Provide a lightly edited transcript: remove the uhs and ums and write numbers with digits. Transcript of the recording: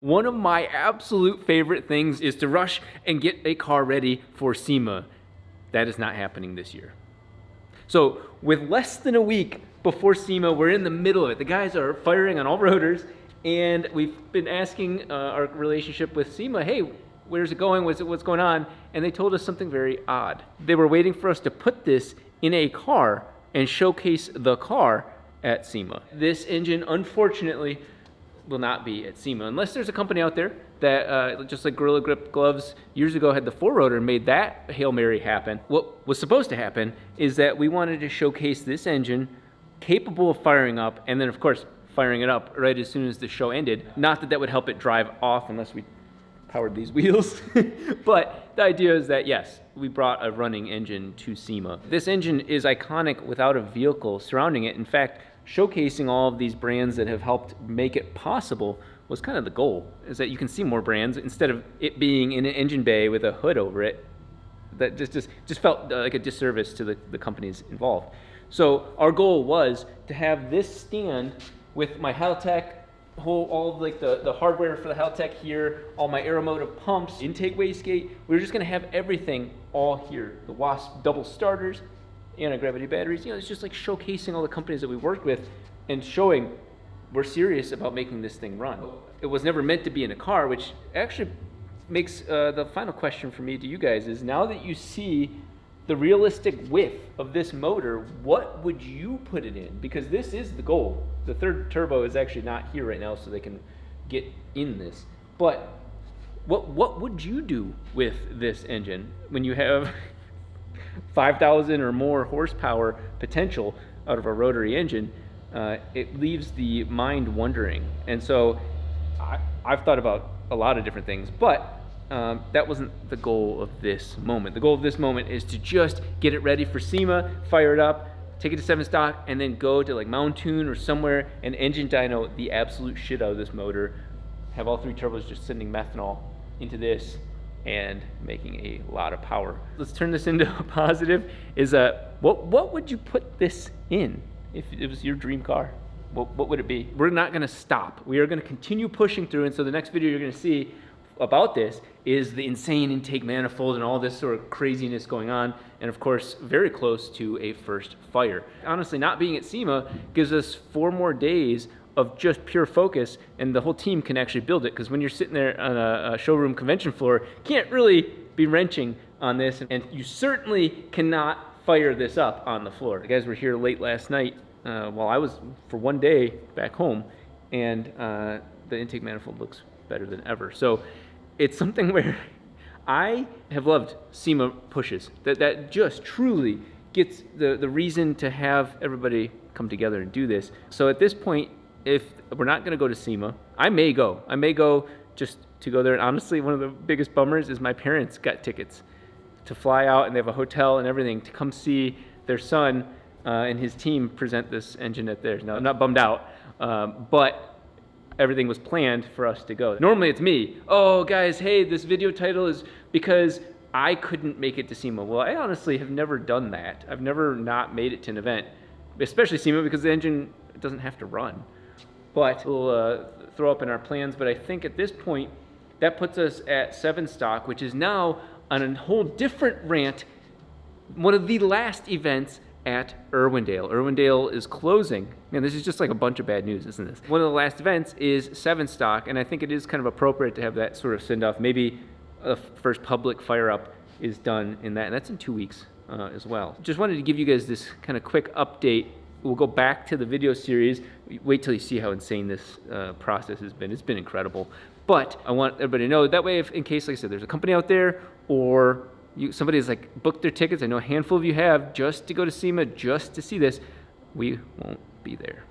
One of my absolute favorite things is to rush and get a car ready for SEMA. That is not happening this year. So with less than a week before SEMA, we're in the middle of it. The guys are firing on all rotors, and we've been asking our relationship with SEMA, hey, where's it going? What's going on? And they told us something very odd. They were waiting for us to put this in a car and showcase the car at SEMA. This engine, unfortunately, will not be at SEMA unless there's a company out there that just like Gorilla Grip Gloves years ago had the 4-rotor and made that Hail Mary happen. What was supposed to happen is that we wanted to showcase this engine capable of firing up, and then of course firing it up right as soon as the show ended. Not that that would help it drive off unless we powered these wheels, but the idea is that yes, we brought a running engine to SEMA. This engine is iconic without a vehicle surrounding it. In fact, showcasing all of these brands that have helped make it possible was kind of the goal, is that you can see more brands instead of it being in an engine bay with a hood over it. That just felt like a disservice to the companies involved. So our goal was to have this stand with my Haltech, all of like the hardware for the Haltech here, all my Aeromotive pumps, intake wastegate. We were just gonna have everything all here. The Wasp double starters, anti-gravity batteries. You know, it's just like showcasing all the companies that we worked with and showing we're serious about making this thing run. It was never meant to be in a car, which actually makes the final question for me to you guys is, now that you see the realistic width of this motor, what would you put it in? Because this is the goal. The third turbo is actually not here right now, so they can get in this. But what would you do with this engine when you have 5,000 or more horsepower potential out of a rotary engine? It leaves the mind wondering. And so I've thought about a lot of different things, but that wasn't the goal of this moment. The goal of this moment is to just get it ready for SEMA, fire it up, take it to 7 stock, and then go to like Mountoon or somewhere and engine dyno the absolute shit out of this motor, have all 3 turbos just sending methanol into this and making a lot of power. Let's turn this into a positive. Is what would you put this in if it was your dream car? What would it be? We're not gonna stop. We are gonna continue pushing through, and so the next video you're gonna see about this is the insane intake manifold and all this sort of craziness going on, and of course very close to a first fire. Honestly, not being at SEMA gives us 4 more days of just pure focus, and the whole team can actually build it, because when you're sitting there on a showroom convention floor, you can't really be wrenching on this, and you certainly cannot fire this up on the floor. The guys were here late last night while I was for 1 day back home, and the intake manifold looks better than ever. So it's something where I have loved SEMA pushes. That just truly gets the reason to have everybody come together and do this. So at this point, if we're not gonna go to SEMA, I may go just to go there. And honestly, one of the biggest bummers is my parents got tickets to fly out, and they have a hotel and everything to come see their son and his team present this engine at theirs. Now, I'm not bummed out, but everything was planned for us to go. Normally it's me. Oh guys, hey, this video title is because I couldn't make it to SEMA. Well, I honestly have never done that. I've never not made it to an event, especially SEMA, because the engine doesn't have to run. But we'll throw up in our plans. But I think at this point, that puts us at 7 stock, which is now on a whole different rant. One of the last events at Irwindale. Irwindale is closing. Man, this is just like a bunch of bad news, isn't this? One of the last events is 7 stock, and I think it is kind of appropriate to have that sort of send off. Maybe a first public fire up is done in that, and that's in 2 weeks as well. Just wanted to give you guys this kind of quick update. We'll go back to the video series. Wait till you see how insane this process has been. It's been incredible. But I want everybody to know, that way, if in case, like I said, there's a company out there, or somebody has like booked their tickets, I know a handful of you have, just to go to SEMA, just to see this, we won't be there.